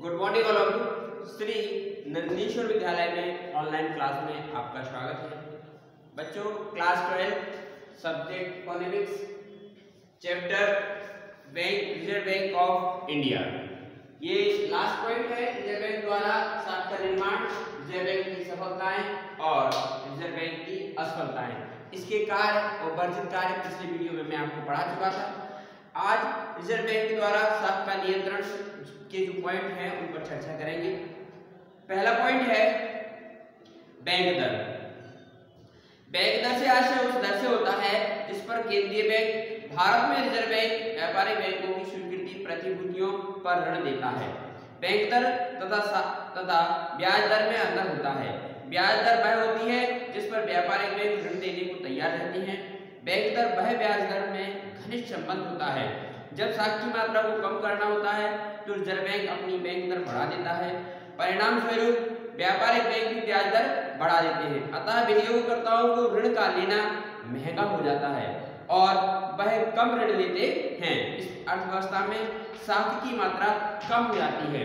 Good morning all of you. Shri Nandishwar विद्यालय में online class में आपका स्वागत है। बच्चों, class 12 subject economics, chapter bank, reserve bank of India. ये लास्ट पॉइंट है। रिजर्व बैंक द्वारा साख का निर्माण, रिजर्व बैंक की सफलताएं और रिजर्व बैंक की असफलताएं, इसके कार्य और वर्जित कार्य पिछले वीडियो में मैं आपको पढ़ा चुका था। आज रिजर्व बैंक द्वारा साख का नियंत्रण के जो पॉइंट हैं उन पर चर्चा करेंगे। पहला पॉइंट है बैंक दर। बैंक दर से आशय उस दर से होता है जिस पर केंद्रीय बैंक भारत में रिजर्व बैंक व्यापारिक बैंकों की स्वीकृति प्रतिभूतियों पर ऋण देता है। बैंक दर तथा ब्याज दर में अंतर होता है। ब्याज दर वह होती है जिस पर व्यापारिक बैंक ऋण देने को तैयार रहती हैं। बैंक दर वह ब्याज दर में घनिष्ठ संबंध होता है। जब साख की मात्रा को कम करना होता है तो रिजर्व बैंक अपनी बैंक दर बढ़ा देता है। परिणाम स्वरूप व्यापारिक बैंक भी ब्याज दर बढ़ा देते हैं। अतः विनियोगकर्ताओं को ऋण का लेना महंगा हो जाता है और वह कम ऋण लेते हैं। इस अर्थव्यवस्था में साख की मात्रा कम हो जाती है।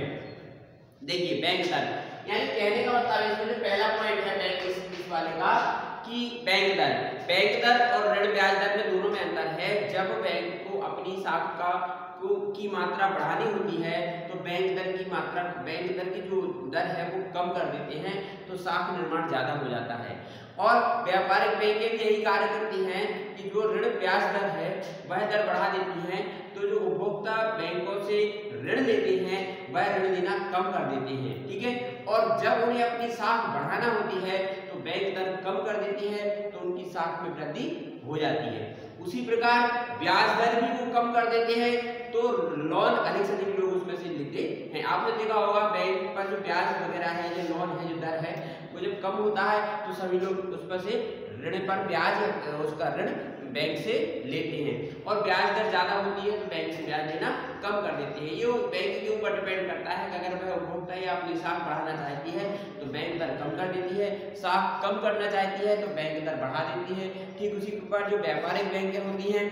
देखिए, बैंक दर यानी कहने का मतलब इसमें पहला पॉइंट है बैंक इस वाले का कि बैंक दर और ऋण ब्याज दर में दोनों में अंतर है। जब बैंक को अपनी साख की मात्रा बढ़ानी होती है तो बैंक दर की जो दर है वो कम कर देते हैं, तो साख निर्माण ज्यादा हो जाता है। और व्यापारिक बैंकें भी यही कार्य करती हैं कि जो ऋण ब्याज दर है वह दर बढ़ा देती हैं, तो जो उपभोक्ता बैंकों से ऋण लेते हैं वह ऋण देना कम कर देते हैं। ठीक है, और जब उन्हें अपनी साख बढ़ाना होती है तो बैंक दर कम कर देती है, तो उनकी साख में वृद्धि हो जाती है। उसी प्रकार ब्याज दर भी वो कम कर देते हैं, तो लोन अधिक से अधिक लोग उसमें से लेते हैं। आपने देखा होगा बैंक पर जो ब्याज वगैरह है, जो लोन है, जो दर है, वो जब कम होता है तो सभी लोग उस पर से ऋण पर ब्याज उसका ऋण बैंक से लेते हैं। और ब्याज दर ज्यादा होती है तो बैंक से ब्याज देना कम कर देते हैं। ये बैंक के ऊपर डिपेंड करता है कि अगर वह उपभोक्ता या अपनी साख बढ़ाना चाहती है तो बैंक दर कम कर देती है, साख कम करना चाहती है तो बैंक दर बढ़ा देती है। ठीक उसी प्रकार जो व्यापारिक बैंकें होती हैं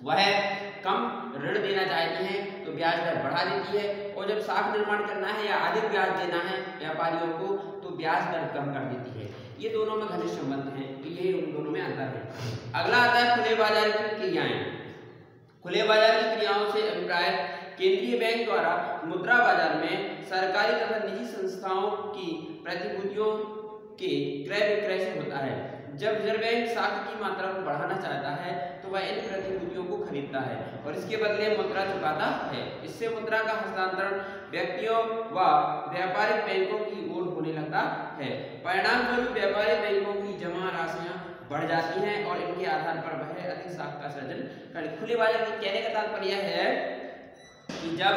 वह कम ऋण देना चाहती हैं तो ब्याज दर बढ़ा देती है, और जब साख निर्माण करना है या अधिक ब्याज देना है व्यापारियों को तो ब्याज दर कम कर देती है। ये दोनों में घनिष्ठ संबंध है, तो ये उन दोनों में अंतर है। अगला आता है खुले बाजार की क्रियाएं। खुले बाजार की क्रियाओं से अभिप्राय केंद्रीय बैंक द्वारा मुद्रा बाजार में सरकारी तथा निजी संस्थाओं की प्रतिभूतियों के क्रय विक्रय से होता है। जब रिजर्व बैंक साख की मात्रा को बढ़ाना चाहता है तो वह इन प्रतिभूतियों को खरीदता है और इसके बदले मुद्रा चुकाता है। इससे मुद्रा का हस्तांतरण व्यक्तियों व व्यापारिक बैंकों की ओर होने लगता है। परिणाम स्वरूप व्यापारिक बैंकों की जमा राशियां बढ़ जाती हैं और इनके आधार पर वह अधिक साख का सृजन कर। खुले बाजार के कहने का तात्पर्य है कि जब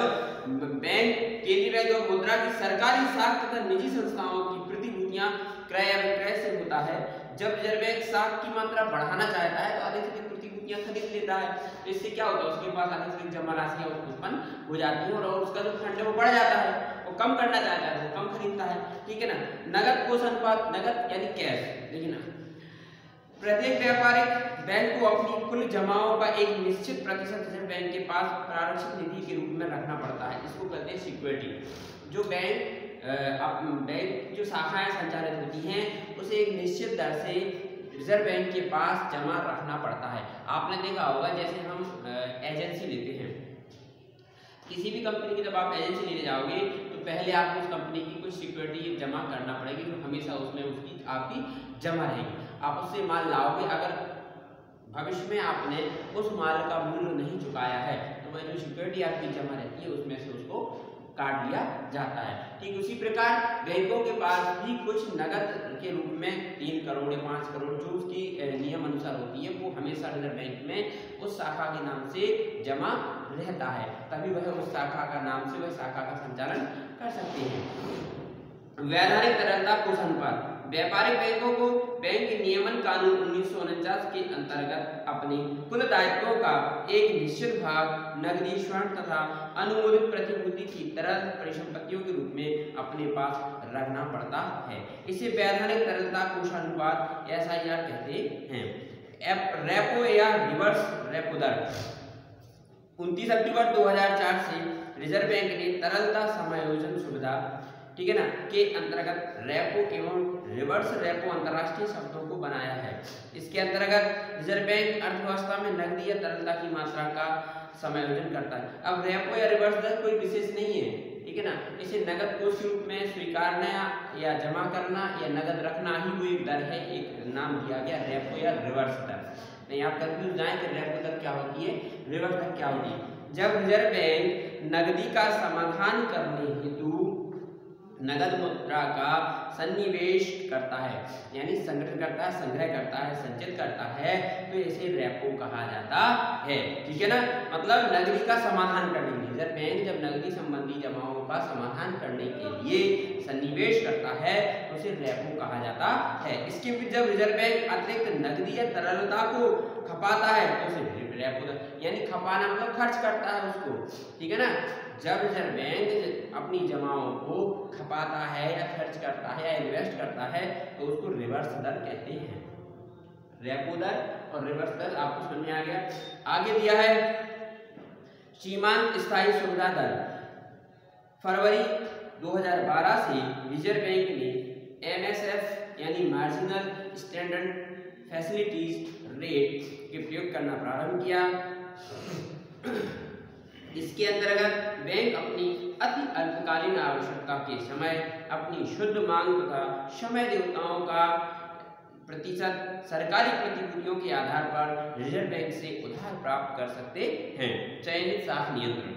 बैंक, केंद्रीय बैंक और मुद्रा की सरकारी साख तथा निजी संस्थाओं की प्रतिभूतियां क्रय विक्रय से होता है। जब रिजर्व बैंक साख की मात्रा बढ़ाना चाहता है तो अधिक से अधिक प्रतिभूतियां खरीद लेता है, तो इससे क्या होता है, उसके पास अधिक से अधिक जमा राशियां उत्पन्न हो जाती है और उसका जो फंड है वो बढ़ जाता है। वो कम करना चाहता है वो कम खरीदता है। ठीक है ना। नगद कोष अनुपात, नगद यानी कैश। देखिए ना, प्रत्येक व्यापारिक बैंक को अपनी कुल जमाओं का एक निश्चित प्रतिशत रिजर्व बैंक के पास प्रारक्षित निधि के रूप में रखना पड़ता है। इसको कहते हैं सिक्योरिटी। जो बैंक जो शाखाएं संचालित होती हैं उसे एक निश्चित दर से रिजर्व बैंक के पास जमा रखना पड़ता है। आपने देखा होगा, जैसे हम एजेंसी लेते हैं, किसी भी कंपनी की जब आप एजेंसी लेने जाओगे तो पहले आपको उस कंपनी की कुछ सिक्योरिटी जमा करना पड़ेगी, तो हमेशा उसमें उसकी आपकी जमा रहेगी। आप उससे माल लाओगे, अगर भविष्य में आपने उस माल का मूल्य नहीं चुकाया है तो वह जो सिक्योरिटी आपकी जमा रहती है उसमें से उसको काट लिया जाता है। ठीक उसी प्रकार बैंकों के पास भी कुछ नगद के रूप में 3 करोड़ या 5 करोड़ जो उसकी नियम अनुसार होती है वो हमेशा रिजर्व बैंक में उस शाखा के नाम से जमा रहता है, तभी वह उस शाखा का नाम से वह शाखा का संचालन कर सकते हैं। वैधानिक तरलता कोष अनुपात। व्यापारिक बैंकों को बैंक नियमन कानून 1949 के अंतर्गत अपने कुल दायित्वों का एक निश्चित भाग नकदी, स्वर्ण तथा अनुमोदित प्रतिभूति की तरल परिसंपत्तियों के रूप में अपने पास रखना पड़ता है। इसे वैधानिक तरलता कोष अनुपात SIR कहते हैं। रेपो या रिवर्स रेपो दर 29 अक्टूबर 2004 से रिजर्व बैंक ने तरलता समायोजन सुविधा, ठीक है ना, के अंतर्गत रेपो एवं रिवर्स रेपो अंतरराष्ट्रीय शब्दों को बनाया है। इसके अंतर्गत रिजर्व बैंक अर्थव्यवस्था में नकदी या तरलता की मात्रा का समायोजन करता है। अब रेपो या रिवर्स दर कोई विशेष नहीं है, ठीक है ना, इसे नगद कोष के रूप में स्वीकारना या जमा करना या नगद रखना ही वो एक दर है, एक नाम दिया गया रेपो या रिवर्स दर। नहीं आप कंफ्यूज जाए कि रेपो दर क्या होती है, रिवर्स दर क्या होती है। जब रिजर्व बैंक नकदी का समाधान करने हेतु नगद मुद्रा का सन्निवेश करता है, यानी संग्रह करता है, संचित करता है, तो इसे रेपो कहा जाता है, ठीक है ना। मतलब नकदी का समाधान करने के लिए रिजर्व बैंक जब नकदी संबंधी जमाओं का समाधान करने के लिए सन्निवेश करता है तो उसे रेपो कहा जाता है। इसके विपरीत जब रिजर्व बैंक अतिरिक्त नकदी या तरलता को खपाता है तो उसे रेपो दर, यानी खपाना मतलब खर्च करता है उसको, ठीक है ना। जब रिजर्व बैंक अपनी जमाओं को खपाता है या खर्च करता है या इन्वेस्ट करता है तो उसको रिवर्स दर कहते हैं। रेपो दर और रिवर्स दर आपको समझ में आ गया। आगे दिया है सीमांत स्थायी सुविधा दर। फरवरी 2012 से रिजर्व बैंक ने MSF यानी मार्जिनल स्टैंडर्ड फैसिलिटीज रेट के प्रयोग करना प्रारंभ किया। इसके अंतर्गत बैंक अपनी अति अल्पकालीन आवश्यकता के समय अपनी शुद्ध मांग तथा समय देवताओं का प्रतिशत सरकारी प्रतिभूतियों के आधार पर रिजर्व बैंक से उधार प्राप्त कर सकते हैं। चयनित साख नियंत्रण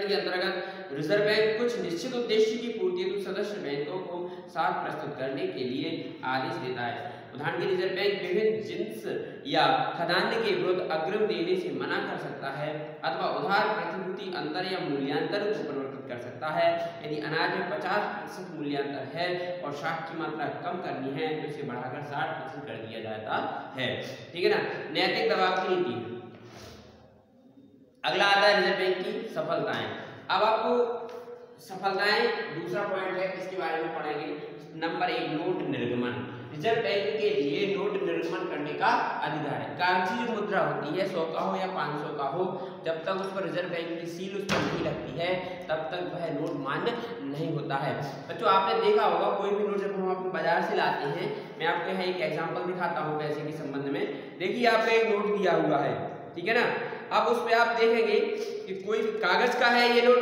के अंतर्गत रिजर्व बैंक कुछ निश्चित उद्देश्य की पूर्ति हेतु सदस्य बैंकों को साख प्रस्तुत करने के लिए आदेश देता है। उदाहरण के लिए रिजर्व बैंक विभिन्न जिन्स या खाद्यान्न के विरुद्ध अग्रिम देने से मना कर सकता है अथवा उधार प्रतिभूति अंतर या मूल्यांतर को परिवर्तित कर सकता है। यदि अनाज में 50% मूल्यांतर है और साख की मात्रा कम करनी है तो इसे बढ़ाकर 60% कर दिया जाता है, ठीक है ना। नैतिक दबाव की नीति। अगला आता है रिजर्व बैंक की सफलताएं। अब आपको सफलताएं दूसरा पॉइंट है, इसके बारे में पढ़ेंगे। नंबर 1 नोट निर्गमन। रिजर्व बैंक के लिए नोट निर्गमन करने का अधिकार है। कागजी जो मुद्रा होती है 100 का हो या 500 का हो, जब तक उस पर रिजर्व बैंक की सील उस पर नहीं लगती है तब तक वह नोट मान्य नहीं होता है। बच्चों आपने देखा होगा कोई भी नोट जब हम अपने बाजार से लाते हैं, मैं आपको यहाँ एक एग्जाम्पल दिखाता हूँ पैसे के संबंध में। देखिए यहाँ पे एक नोट दिया हुआ है, ठीक है ना। अब उस पर आप देखेंगे कि कोई कागज का है ये नोट,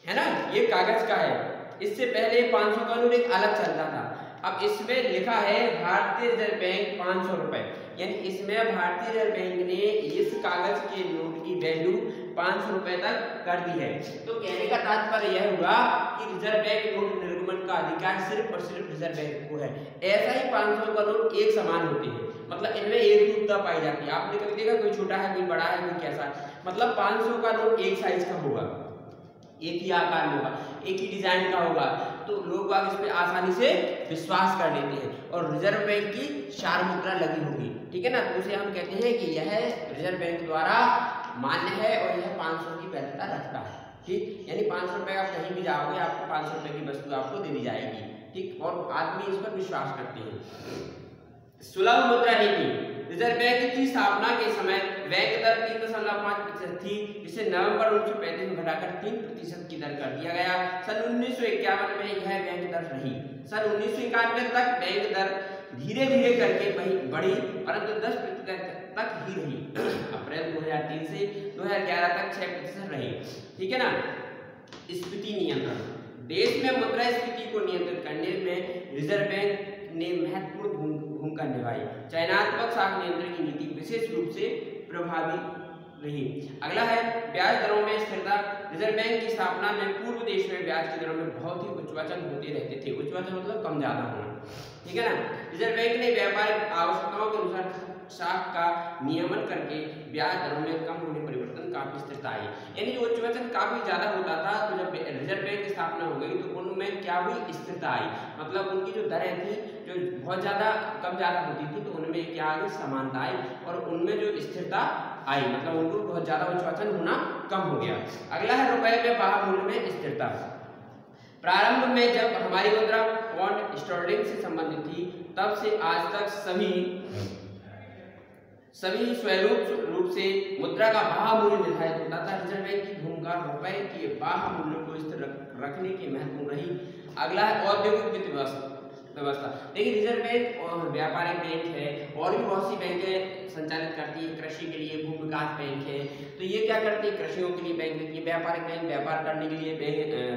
है ना, ये कागज का है। इससे पहले 500 का नोट एक अलग चलता था। अब इसमें लिखा है भारतीय रिजर्व बैंक 500 रुपए, यानी इसमें भारतीय रिजर्व बैंक ने इस कागज के नोट की वैल्यू 500 रुपए तक कर दी है। तो कहने का तात्पर्य यह हुआ कि रिजर्व बैंक नोट निर्गमन का अधिकार सिर्फ और सिर्फ रिजर्व बैंक को है। ऐसा ही 500 का नोट एक समान होते हैं, मतलब इनमें एक रूपता पाई जाती है। आपने कभी देखा कोई छोटा है कोई बड़ा है कोई कैसा, मतलब 500 का नोट एक साइज का होगा, एक ही आकार में होगा, एक ही डिजाइन का होगा, तो लोग बाग इस पे आसानी से विश्वास कर लेते हैं। और रिजर्व बैंक की चार मुद्रा लगी होगी, ठीक है ना, तो उसे हम कहते हैं कि यह रिजर्व बैंक द्वारा मान्य है और यह 500 की वैधता रखता है, ठीक। यानी 500 रुपए आप कहीं भी जाओगे आपको 500 रुपए की वस्तु आपको दे दी जाएगी, ठीक, और आदमी इस पर विश्वास करते हैं। सुलभ मुद्रा नीति। रिजर्व बैंक की स्थापना के समय बैंक दर 3.5% थी, जिसे नवंबर 1935 में घटाकर 3% की दर कर दिया गया। सन 1951 में यह बैंक दर रही। सन 1991 तक बैंक दर धीरे धीरे करके बढ़ी, परंतु 10% तक ही रही। अप्रैल 2003 से 2011 तक 6% रही, ठीक है ना। स्फीति नियंत्रण। देश में मुद्रास्फीति को नियंत्रित करने में रिजर्व बैंक ने महत्वपूर्ण भूमिका निभाई। चयनात्मक साख नियंत्रण की नीति विशेष रूप से प्रभावी रही। अगला है ब्याज दरों में स्थिरता। रिजर्व बैंक की स्थापना में पूर्व देश में ब्याज की दरों में बहुत ही उच्चवाचन होते रहते थे। उच्चवाचन मतलब कम ज्यादा होना, ठीक है ना। रिजर्व बैंक ने व्यापारिक आवश्यकताओं के अनुसार साख का नियमन करके ब्याज दरों में कम होने परिवर्तन काफी स्थिरता आई। यानी जो उच्चवाचन काफी ज्यादा होता था, तो जब रिजर्व बैंक की स्थापना हो गई तो उनमें क्या हुई, स्थिरता आई। मतलब उनकी जो दरें थी जो बहुत ज्यादा कम ज्यादा होती थी, तो उनमें क्या आ गई, समानता आई और उनमें जो स्थिरता आई, मतलब उनको बहुत ज्यादा उच्चवाचन होना कम हो गया। अगला है रुपए में बाह्य मूल्य में स्थिरता। प्रारंभ में जब हमारी मुद्रा पौंड स्टर्लिंग से संबंधित थी, तब से आज तक सभी सभी स्वरूप रूप से मुद्रा का बाह्य मूल्य निर्धारित होता था। रिजर्व बैंक की भूमिका रुपए के बाह्य मूल्य को स्थिर रखने की महत्वपूर्ण रही। अगला है औद्योगिक वित्त व्यवस्था। देखिए रिजर्व बैंक और व्यापारिक बैंक है और भी बहुत सी बैंकें संचालित करती है। कृषि के लिए भू विकास बैंक है, तो ये क्या करती है, कृषियों के लिए बैंक देती है। व्यापारिक बैंक व्यापार करने के लिए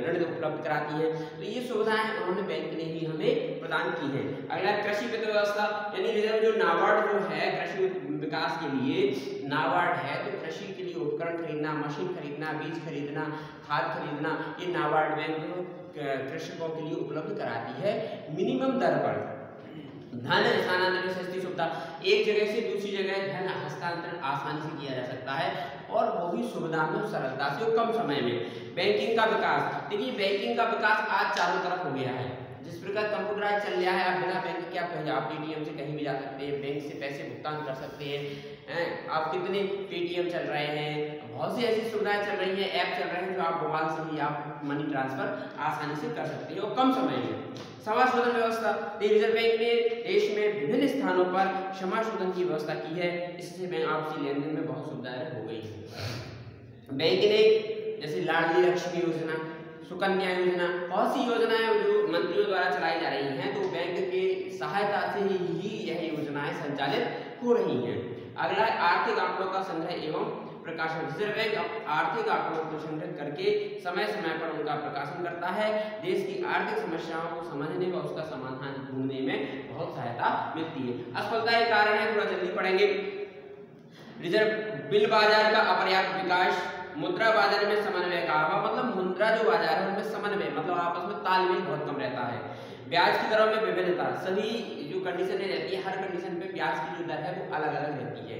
ऋण उपलब्ध कराती है। तो ये सुविधाएं उन्होंने बैंक ने ही हमें प्रदान की है। अगला कृषि वित्त व्यवस्था, यानी रिजर्व जो नाबार्ड जो है कृषि विकास के लिए नाबार्ड है, तो कृषि के लिए उपकरण खरीदना, मशीन खरीदना, बीज खरीदना, खाद खरीदना, ये नाबार्ड बैंक कृषकों के लिए उपलब्ध कराती है मिनिमम दर पर। धन स्थानांतरण की सस्ती सुविधा, एक जगह से दूसरी जगह धन हस्तांतरण आसानी से किया जा सकता है और वो भी सुविधा में सरलता से और कम समय में। बैंकिंग का विकास, देखिए बैंकिंग का विकास आज चारों तरफ हो गया है। जिस प्रकार कंप्यूटराइज चल रहा है, आप बिना बैंक के आप एटीएम से कहीं भी जा सकते हैं, बैंक से पैसे भुगतान कर सकते हैं। आप कितने पेटीएम चल रहे हैं, बहुत सी ऐसी सुविधाएं चल रही हैं, ऐप चल रहे हैं जो आप मोबाइल से ही आप मनी ट्रांसफर आसानी से कर सकते हैं और कम समय में। समाज शोधन व्यवस्था, रिजर्व बैंक ने देश में विभिन्न स्थानों पर क्षमा शोधन की व्यवस्था की है। इससे बैंक आपसी लेन देन में बहुत सुविधाएं हो गई है। बैंक ने जैसे लाडली लक्ष्मी योजना, सुकन्या योजना, बहुत सी योजनाएं जो मंत्रियों द्वारा चलाई जा रही हैं, तो बैंक की सहायता से ही यह योजनाएं संचालित हो रही हैं। अगला है आर्थिक आंकड़ों का संग्रह एवं प्रकाशन। रिजर्व बैंक आर्थिक आंकड़ों को संग्रहित करके समय समय पर उनका प्रकाशन करता है। देश की आर्थिक समस्याओं को समझने व उसका समाधान ढूंढने में बहुत सहायता मिलती है। असफलता के कारण है, थोड़ा जल्दी पढ़ेंगे। रिजर्व बिल बाजार का अपर्याप्त विकास, मुद्रा बाजार में समन्वय का अभाव, मतलब मुद्रा जो बाजार है उनमें समन्वय मतलब आपस में तालमेल बहुत कम रहता है। ब्याज की दरों में विभिन्नता, सभी जो कंडीशनें रहती है, हर कंडीशन पे ब्याज की जो दर है वो अलग अलग रहती है।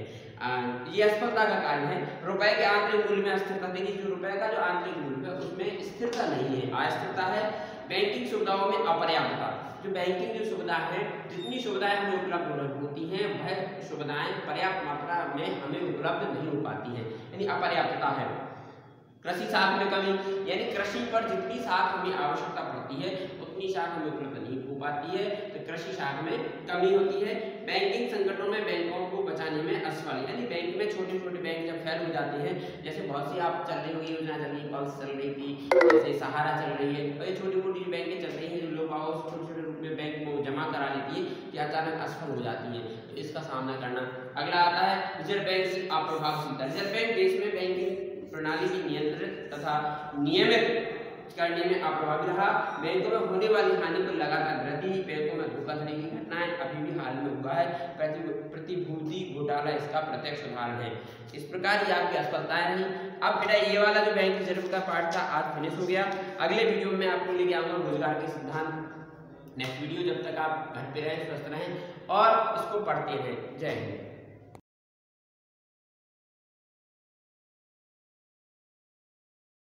ये असफलता का कारण है। रुपए के आंतरिक मूल्य में अस्थिरता, देखिए जो रुपए का जो आंतरिक मूल्य है उसमें स्थिरता नहीं है, अस्थिरता है। बैंकिंग सुविधाओं में अपर्याप्तता, जो बैंकिंग जो सुविधा है, जितनी सुविधाएं हमें उपलब्ध होती हैं वह सुविधाएं पर्याप्त मात्रा में हमें उपलब्ध नहीं हो पाती हैं, यानी अपर्याप्तता है। कृषि साख में कमी, यानी कृषि पर जितनी साख हमें आवश्यकता पड़ती है उतनी साख हमें उपलब्ध नहीं हो पाती है, तो कृषि साख में कमी होती है। बैंकिंग संकटों में बैंकों को बचाने में असफल, यानी बैंक में छोटे छोटे बैंक जब फेल हो जाते हैं, जैसे बहुत सी आप चल रही होगी योजना चल रही, पल्स चल रही थी, जैसे सहारा चल रही है, और ये छोटी मोटी बैंकें चल रही हैं जो लोग छोटे छोटे रूप में बैंक को जमा करा लेती है, कि अचानक असफल हो जाती है, तो इसका सामना करना। अगला आता है रिजर्व बैंक की अप्रभावशीलता। रिजर्व बैंक देश में बैंकिंग प्रणाली की नियंत्रित तथा नियमित करने में अप्रभावी रहा। बैंकों में होने वाली हानि पर लगातार वृद्धि, बैंकों में धोखाधड़ी की घटनाएं अभी भी हाल में हुआ है, प्रतिभूति घोटाला इसका प्रत्यक्ष उदाहरण है। इस प्रकार ये आपकी असफलताएं रही। अब बेटा ये वाला जो बैंक रिजर्व का पार्ट था आज फिनिश हो गया। अगले वीडियो में आपको लेके आऊंगा रोजगार के सिद्धांत। नेक्स्ट वीडियो, जब तक आप घर पे रहें, स्वस्थ रहें और इसको पढ़ते रहें। जय हिंद।